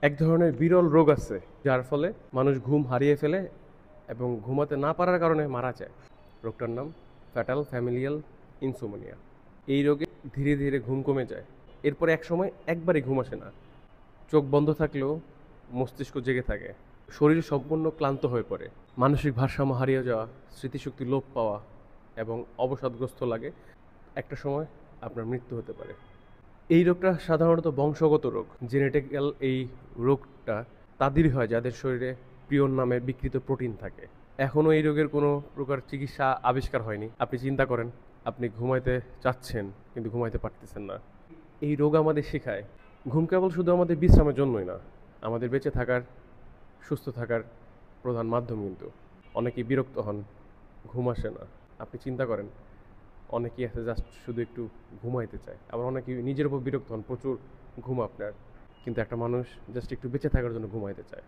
এক ধরনের বিরল রোগ আছে যার ফলে মানুষ ঘুম হারিয়ে ফেলে এবং ঘুমাতে না পারার কারণে মারা যায়। রোগটার নাম ফ্যাটাল ফ্যামিলিয়াল ইনসোমনিয়া। এই রোগে ধীরে ধীরে ঘুম কমে যায়, এরপরে এক সময় একবারই ঘুম আসে না। চোখ বন্ধ থাকলেও মস্তিষ্ক জেগে থাকে, শরীর সম্পূর্ণ ক্লান্ত হয়ে পড়ে, মানসিক ভারসাম্য হারিয়ে যাওয়া, স্মৃতিশক্তি লোপ পাওয়া এবং অবসাদগ্রস্ত লাগে। একটা সময় আপনার মৃত্যু হতে পারে। এই রোগটা সাধারণত বংশগত রোগ, জেনেটিক্যাল। এই রোগটা তাদেরই হয় যাদের শরীরে প্রিয়ন নামে বিকৃত প্রোটিন থাকে। এখনও এই রোগের কোনো প্রকার চিকিৎসা আবিষ্কার হয়নি। আপনি চিন্তা করেন, আপনি ঘুমাইতে চাচ্ছেন কিন্তু ঘুমাইতে পারতেছেন না। এই রোগ আমাদের শেখায় ঘুম কেবল শুধু আমাদের বিশ্রামের জন্যই না, আমাদের বেঁচে থাকার, সুস্থ থাকার প্রধান মাধ্যম। কিন্তু অনেকেই বিরক্ত হন, ঘুম আসে না। আপনি চিন্তা করেন, অনেকেই আছে জাস্ট শুধু একটু ঘুমাইতে চায়, আবার অনেকেই নিজের উপর বিরক্ত হন, প্রচুর ঘুম আপনার, কিন্তু একটা মানুষ জাস্ট একটু বেঁচে থাকার জন্য ঘুমাইতে চায়।